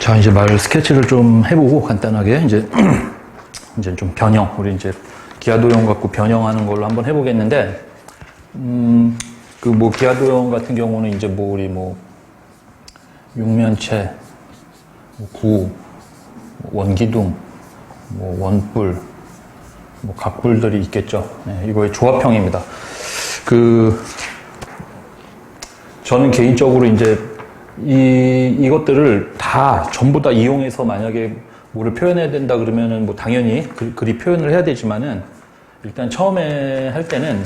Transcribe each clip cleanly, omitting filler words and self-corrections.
자, 이제 말 스케치를 좀 해보고 간단하게 이제 이제 좀 변형, 우리 이제 기아도형 갖고 변형하는 걸로 한번 해보겠는데, 그 뭐 기아도형 같은 경우는 이제 뭐 우리 뭐 육면체, 구, 원기둥, 뭐 원뿔, 뭐 각뿔들이 있겠죠. 네, 이거의 조합형입니다. 저는 개인적으로 이제 이것들을 다 전부 다 이용해서 만약에 뭐를 표현해야 된다 그러면은 뭐 당연히 그리 표현을 해야 되지만은 일단 처음에 할 때는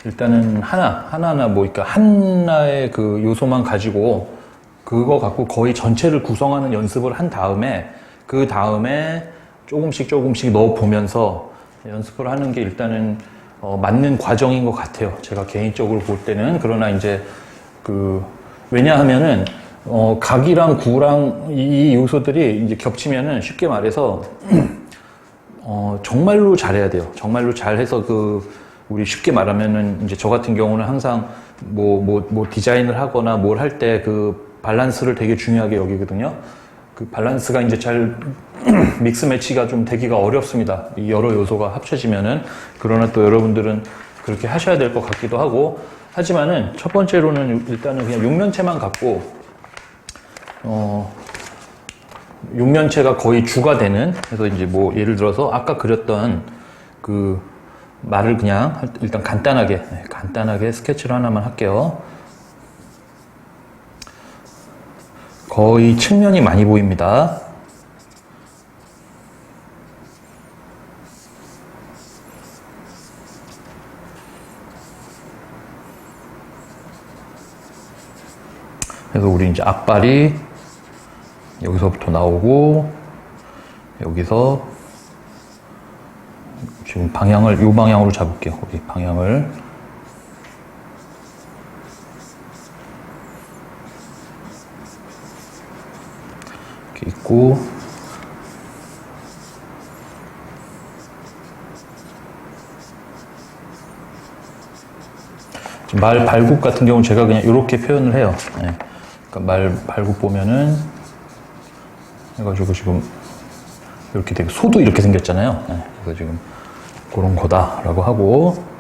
일단은 하나하나 뭐 그러니까 하나의 그 요소만 가지고 그거 갖고 거의 전체를 구성하는 연습을 한 다음에 그 다음에 조금씩 넣어 보면서 연습을 하는 게 일단은 맞는 과정인 것 같아요. 제가 개인적으로 볼 때는. 그러나 이제 왜냐하면은 각이랑 구랑 이 요소들이 이제 겹치면은 쉽게 말해서 정말로 잘해야 돼요. 정말로 잘해서 우리 쉽게 말하면은 이제 저 같은 경우는 항상 뭐 디자인을 하거나 뭘 할 때 밸런스를 되게 중요하게 여기거든요. 그 밸런스가 이제 잘 믹스 매치가 좀 되기가 어렵습니다. 이 여러 요소가 합쳐지면은. 그러나 또 여러분들은 그렇게 하셔야 될 것 같기도 하고, 하지만은 첫 번째로는 일단은 그냥 육면체만 갖고 육면체가 거의 주가 되는, 그래서 이제 뭐 예를 들어서 아까 그렸던 그 말을 그냥 일단 간단하게 스케치를 하나만 할게요. 거의 측면이 많이 보입니다. 그래서 우리 이제 앞발이 여기서부터 나오고, 여기서 지금 방향을 이 방향으로 잡을게요. 우리 방향을. 이렇게 있고, 말 발굽 같은 경우는 제가 그냥 이렇게 표현을 해요. 네. 그러니까 말 발굽 보면은 해가지고 지금 이렇게 되게 소도 이렇게 생겼잖아요. 네. 그래서 지금 그런 거다라고 하고,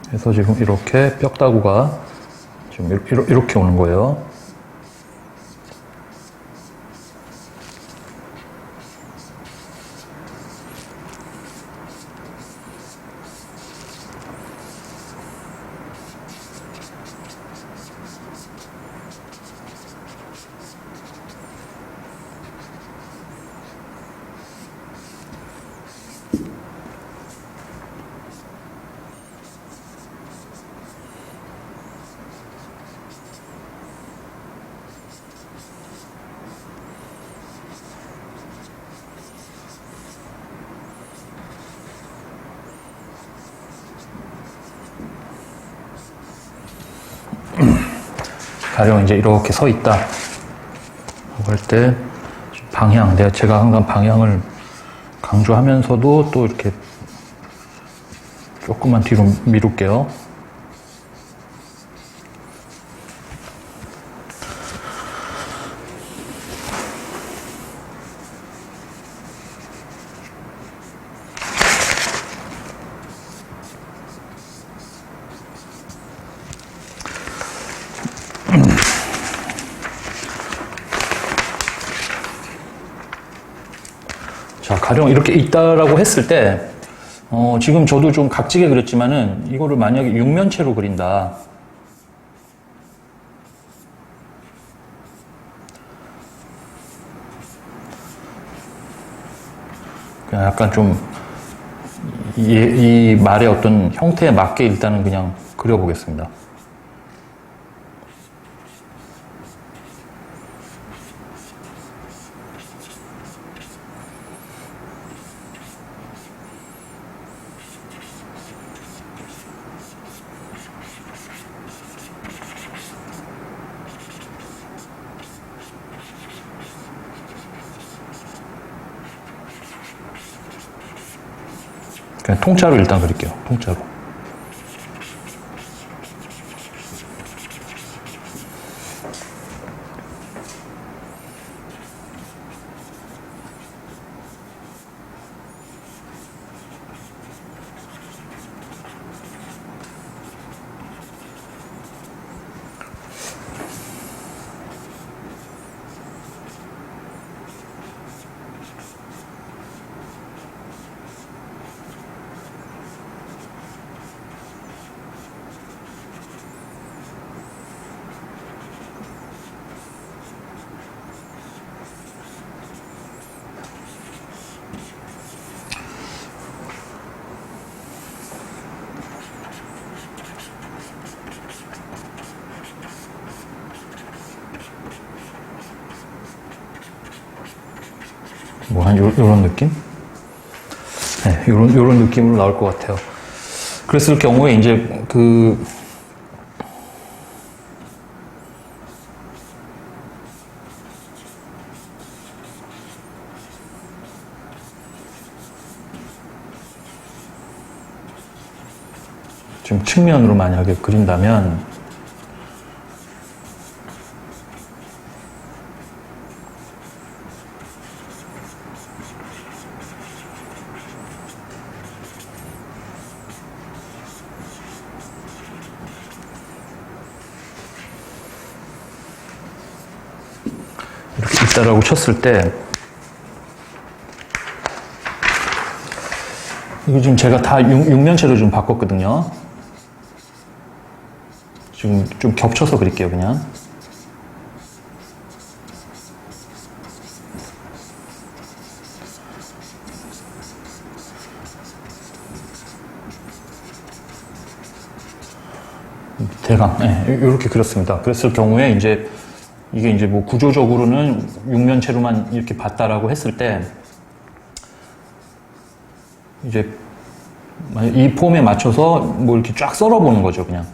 그래서 지금 이렇게 뼈다구가 지금 이렇게 오는 거예요. 가령 이제 이렇게 서 있다 할 때 방향, 제가 항상 방향을 강조하면서도 또 이렇게 조금만 뒤로 미룰게요. 자, 가령 이렇게 있다라고 했을 때, 지금 저도 좀 각지게 그렸지만은, 이거를 만약에 육면체로 그린다. 그냥 약간 좀, 이 말의 어떤 형태에 맞게 일단은 그냥 그려보겠습니다. 그냥 통짜로 일단 그릴게요. 통짜로. 뭐, 요런 느낌? 네, 요런 느낌으로 나올 것 같아요. 그랬을 경우에, 이제, 지금 측면으로 만약에 그린다면, 이렇게 있다라고 쳤을 때, 이거 지금 제가 다 육면체로 좀 바꿨거든요. 지금 좀 겹쳐서 그릴게요, 그냥. 대강, 네, 이렇게 그렸습니다. 그랬을 경우에 이제 이게 이제 뭐 구조적으로는 육면체로만 이렇게 봤다라고 했을 때 이제 이 폼에 맞춰서 뭐 이렇게 쫙 썰어보는 거죠, 그냥.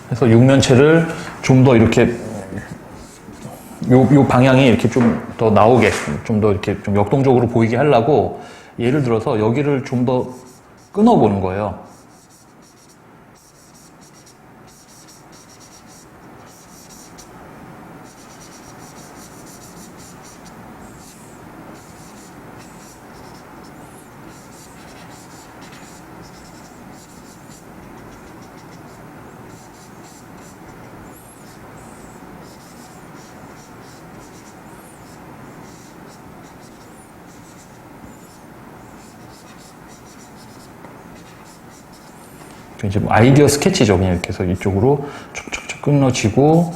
그래서 육면체를 좀 더 이렇게 요 방향이 이렇게 좀 더 나오게, 좀 더 이렇게 좀 역동적으로 보이게 하려고 예를 들어서 여기를 좀 더 끊어보는 거예요. 이제 아이디어 스케치죠. 그냥 이렇게 해서 이쪽으로 촉촉촉 끊어지고,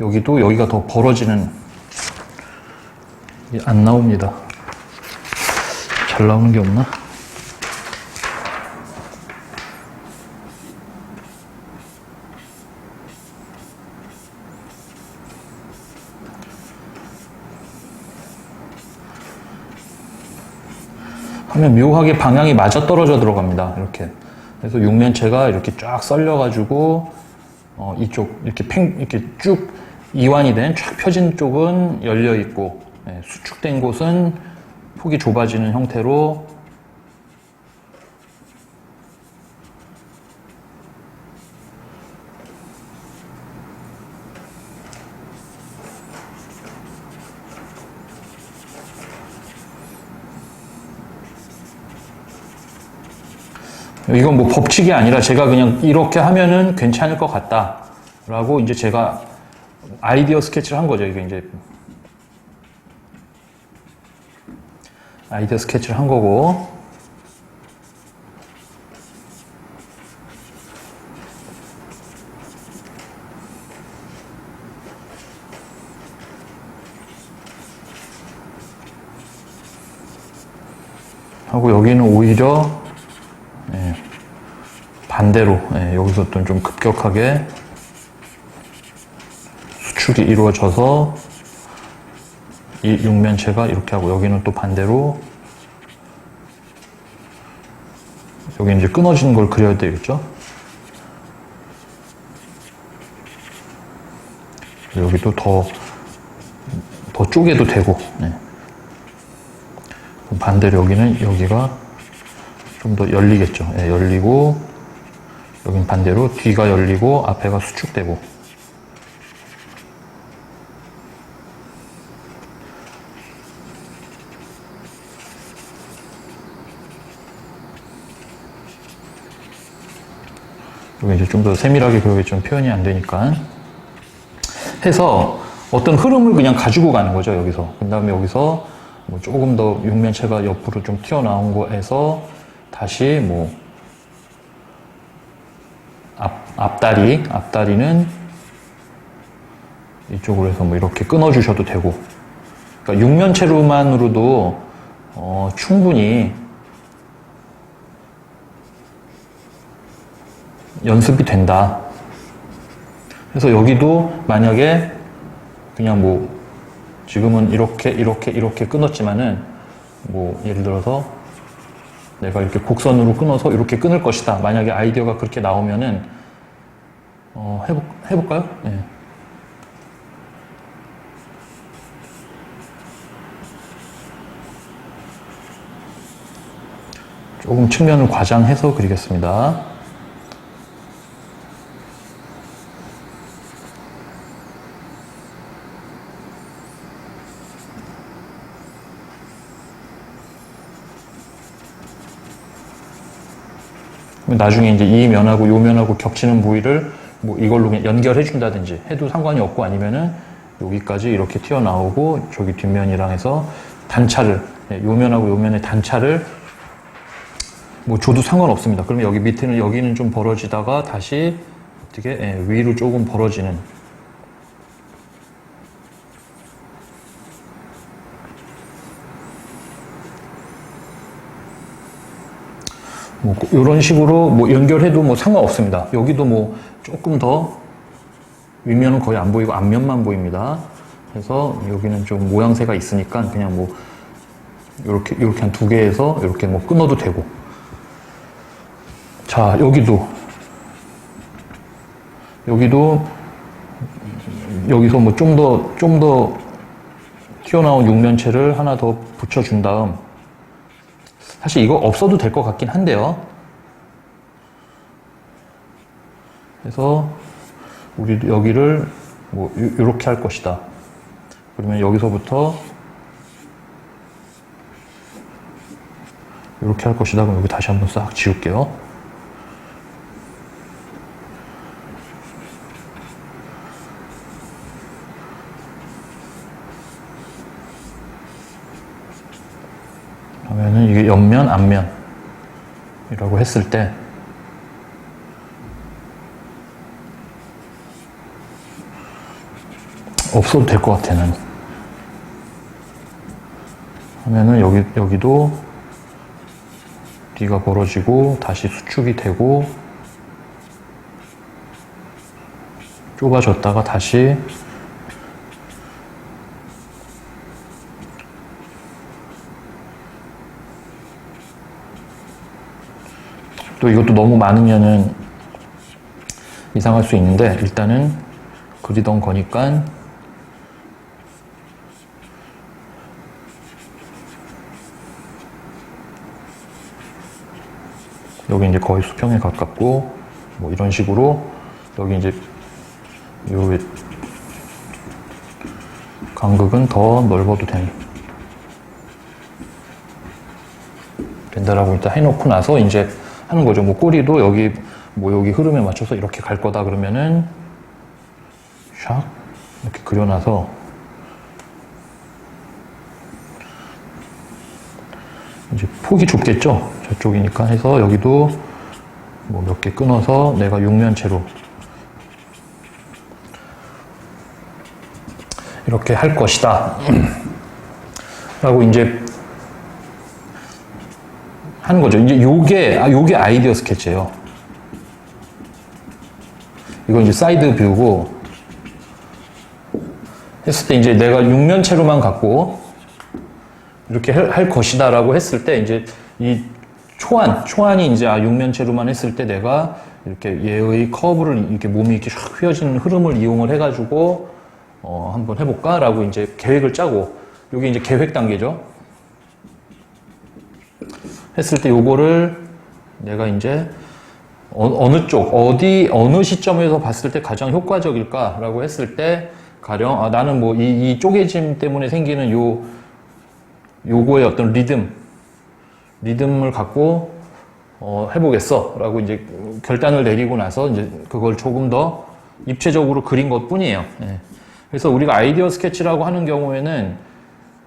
여기도 여기가 더 벌어지는, 이게 안 나옵니다. 잘 나오는 게 없나? 하면 묘하게 방향이 맞아떨어져 들어갑니다. 이렇게. 그래서 육면체가 이렇게 쫙 썰려가지고, 이쪽, 이렇게 쭉 이완이 된, 쫙 펴진 쪽은 열려있고, 수축된 곳은 폭이 좁아지는 형태로, 이건 뭐 법칙이 아니라 제가 그냥 이렇게 하면은 괜찮을 것 같다 라고 이제 제가 아이디어 스케치를 한 거죠. 이게 이제 아이디어 스케치를 한 거고, 하고 여기는 오히려 반대로 여기서 또 좀 급격하게 수축이 이루어져서 이 육면체가 이렇게 하고, 여기는 또 반대로 여기 이제 끊어지는 걸 그려야 되겠죠. 여기도 더 더 쪼개도 되고. 네. 반대로 여기는 여기가 좀 더 열리겠죠. 네, 열리고 여긴 반대로 뒤가 열리고 앞에가 수축되고. 여기 이제 좀 더 세밀하게 그러게 좀 표현이 안 되니까 해서 어떤 흐름을 그냥 가지고 가는 거죠. 여기서 그 다음에 여기서 뭐 조금 더 육면체가 옆으로 좀 튀어나온 거에서 다시 뭐 앞다리는 이쪽으로 해서 뭐 이렇게 끊어 주셔도 되고. 그러니까 육면체로만으로도 충분히 연습이 된다. 그래서 여기도 만약에 그냥 뭐 지금은 이렇게 끊었지만은 뭐 예를 들어서 내가 이렇게 곡선으로 끊어서 이렇게 끊을 것이다. 만약에 아이디어가 그렇게 나오면은 해볼까요? 네. 조금 측면을 과장해서 그리겠습니다. 나중에 이제 이 면하고 요 면하고 겹치는 부위를 뭐 이걸로 그냥 연결해 준다든지 해도 상관이 없고, 아니면은 여기까지 이렇게 튀어나오고 저기 뒷면이랑 해서 단차를, 요 면하고 요 면의 단차를 뭐 줘도 상관없습니다. 그러면 여기 밑에는, 여기는 좀 벌어지다가 다시 어떻게 위로 조금 벌어지는, 뭐 이런 식으로 뭐 연결해도 뭐 상관없습니다. 여기도 뭐 조금 더 윗면은 거의 안 보이고 앞면만 보입니다. 그래서 여기는 좀 모양새가 있으니까 그냥 뭐 이렇게 한 두 개에서 이렇게 뭐 끊어도 되고. 자, 여기도 여기서 뭐 좀 더 튀어나온 육면체를 하나 더 붙여준 다음, 사실 이거 없어도 될 것 같긴 한데요. 그래서 우리 여기를 뭐 이렇게 할 것이다. 그러면 여기서부터 이렇게 할 것이다. 그럼 여기 다시 한번 싹 지울게요. 그러면은 이게 옆면, 앞면이라고 했을 때 없어도 될 것 같아, 나는. 하면은 여기도 뒤가 벌어지고 다시 수축이 되고 좁아졌다가 다시 또 이것도 너무 많으면은 이상할 수 있는데, 일단은 그리던 거니까 여기 이제 거의 수평에 가깝고 뭐 이런 식으로 여기 이제 요 간극은 더 넓어도 된다라고 일단 해놓고 나서 이제 하는 거죠. 뭐 꼬리도 여기 흐름에 맞춰서 이렇게 갈 거다 그러면은 샥 이렇게 그려놔서 이제 폭이 좁겠죠. 저쪽이니까 해서 여기도 뭐 몇 개 끊어서 내가 육면체로 이렇게 할 것이다 라고 이제 하는 거죠. 이제 요게 아이디어 스케치예요. 이건 이제 사이드 뷰고, 했을 때 이제 내가 육면체로만 갖고 이렇게 할 것이다 라고 했을 때, 이제 이 초안이 이제 육면체로만 했을 때 내가 이렇게 얘의 커브를 이렇게 몸이 이렇게 쫙 휘어지는 흐름을 이용을 해가지고 한번 해볼까? 라고 이제 계획을 짜고, 요게 이제 계획 단계죠. 했을 때 요거를 내가 이제 어느 쪽, 어느 시점에서 봤을 때 가장 효과적일까? 라고 했을 때, 가령, 나는 뭐 이 쪼개짐 때문에 생기는 요거의 어떤 리듬을 갖고, 해보겠어. 라고 이제 결단을 내리고 나서 이제 그걸 조금 더 입체적으로 그린 것 뿐이에요. 예. 그래서 우리가 아이디어 스케치라고 하는 경우에는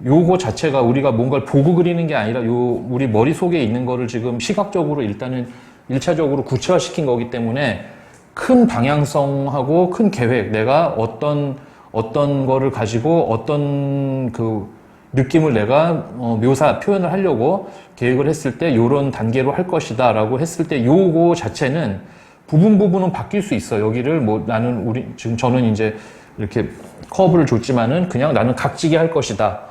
요거 자체가 우리가 뭔가를 보고 그리는 게 아니라 우리 머릿속에 있는 거를 지금 시각적으로 일단은 1차적으로 구체화시킨 거기 때문에 큰 방향성하고 큰 계획, 내가 어떤 거를 가지고 어떤 그 느낌을 내가 표현을 하려고 계획을 했을 때 요런 단계로 할 것이다 라고 했을 때 요거 자체는 부분은 바뀔 수 있어. 여기를 뭐 지금 저는 이제 이렇게 커브를 줬지만은 그냥 나는 각지게 할 것이다.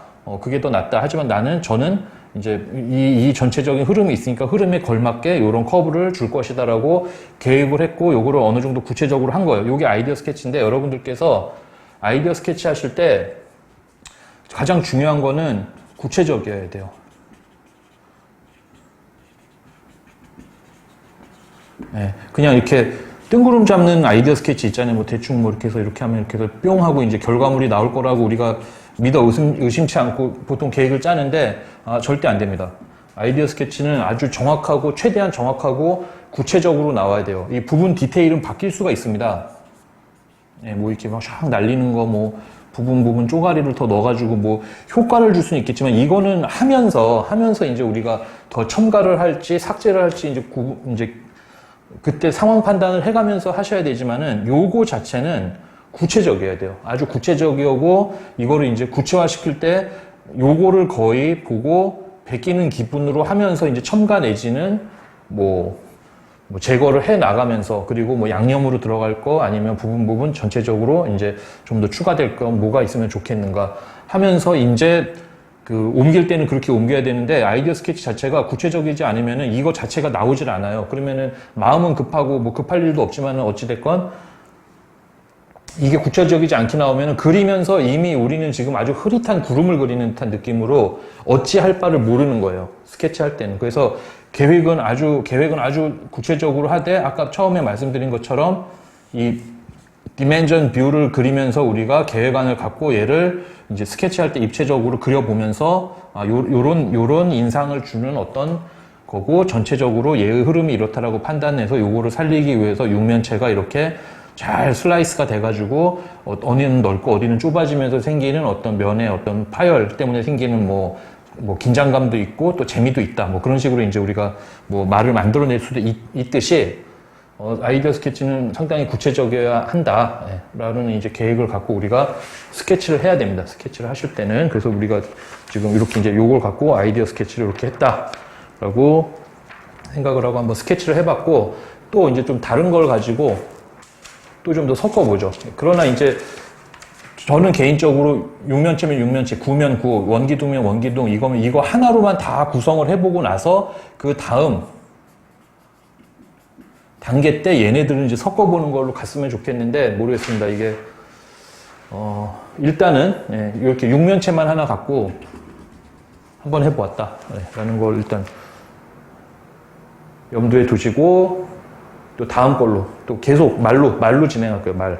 그게 더 낫다. 하지만 저는 이제 이 전체적인 흐름이 있으니까 흐름에 걸맞게 요런 커브를 줄 것이다 라고 계획을 했고 요거를 어느 정도 구체적으로 한 거예요. 요게 아이디어 스케치인데 여러분들께서 아이디어 스케치 하실 때 가장 중요한 거는 구체적이어야 돼요. 네, 그냥 이렇게 뜬구름 잡는 아이디어 스케치 있잖아요. 뭐 대충 뭐 이렇게 해서 이렇게 하면 이렇게 해서 뿅 하고 이제 결과물이 나올 거라고 우리가 믿어 의심치 않고 보통 계획을 짜는데 절대 안 됩니다. 아이디어 스케치는 아주 정확하고 최대한 정확하고 구체적으로 나와야 돼요. 이 부분 디테일은 바뀔 수가 있습니다. 네, 뭐 이렇게 막 샥 날리는 거 뭐 부분 쪼가리를 더 넣어가지고 뭐 효과를 줄 수는 있겠지만 이거는 하면서 이제 우리가 더 첨가를 할지 삭제를 할지 이제 그때 상황 판단을 해가면서 하셔야 되지만은 요거 자체는 구체적이어야 돼요. 아주 구체적이고 이거를 이제 구체화시킬 때 요거를 거의 보고 베끼는 기분으로 하면서 이제 첨가 내지는 뭐 제거를 해 나가면서 그리고 뭐 양념으로 들어갈 거 아니면 부분 전체적으로 이제 좀 더 추가될 거 뭐가 있으면 좋겠는가 하면서 이제 그 옮길 때는 그렇게 옮겨야 되는데 아이디어 스케치 자체가 구체적이지 않으면은 이거 자체가 나오질 않아요. 그러면은 마음은 급하고 뭐 급할 일도 없지만은 어찌됐건 이게 구체적이지 않게 나오면은 그리면서 이미 우리는 지금 아주 흐릿한 구름을 그리는 듯한 느낌으로 어찌할 바를 모르는 거예요. 스케치 할 때는. 그래서 계획은 아주 구체적으로 하되 아까 처음에 말씀드린 것처럼 이 디멘전 뷰를 그리면서 우리가 계획안을 갖고 얘를 이제 스케치할 때 입체적으로 그려보면서 요런 인상을 주는 어떤 거고 전체적으로 얘의 흐름이 이렇다라고 판단해서 요거를 살리기 위해서 육면체가 이렇게 잘 슬라이스가 돼가지고 어디는 넓고 어디는 좁아지면서 생기는 어떤 면의 어떤 파열 때문에 생기는 뭐 긴장감도 있고 또 재미도 있다. 뭐 그런 식으로 이제 우리가 뭐 말을 만들어낼 수도 있듯이 아이디어 스케치는 상당히 구체적이어야 한다. 라는 이제 계획을 갖고 우리가 스케치를 해야 됩니다. 스케치를 하실 때는. 그래서 우리가 지금 이렇게 이제 요걸 갖고 아이디어 스케치를 이렇게 했다. 라고 생각을 하고 한번 스케치를 해봤고 또 이제 좀 다른 걸 가지고 또 좀 더 섞어보죠. 그러나 이제 저는 개인적으로 육면체면 육면체, 구면 구, 원기둥면 원기둥 이거 하나로만 다 구성을 해보고 나서 그 다음 단계 때 얘네들은 이제 섞어보는 걸로 갔으면 좋겠는데 모르겠습니다. 이게 일단은 이렇게 육면체만 하나 갖고 한번 해보았다 라는 걸 일단 염두에 두시고 또 다음 걸로 또 계속 말로 진행할 거예요.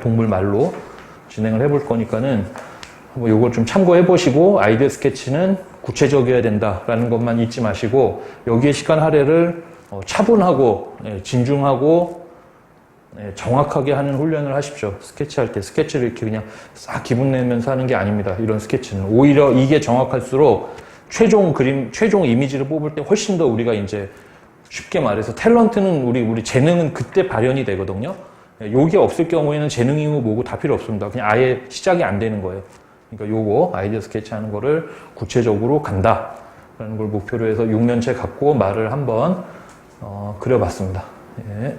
동물 말로 진행을 해볼 거니까는 한번 요걸 좀 참고해 보시고 아이디어 스케치는 구체적이어야 된다라는 것만 잊지 마시고 여기에 시간 할애를 차분하고 진중하고 정확하게 하는 훈련을 하십시오. 스케치할 때 스케치를 이렇게 그냥 싹 기분 내면서 하는 게 아닙니다. 이런 스케치는 오히려 이게 정확할수록 최종 이미지를 뽑을 때 훨씬 더 우리가 이제 쉽게 말해서 탤런트는 우리 재능은 그때 발현이 되거든요. 요게 없을 경우에는 재능이고 뭐고 다 필요 없습니다. 그냥 아예 시작이 안 되는 거예요. 그러니까 요거 아이디어 스케치 하는 거를 구체적으로 간다 라는 걸 목표로 해서 육면체 갖고 말을 한번 그려봤습니다. 예.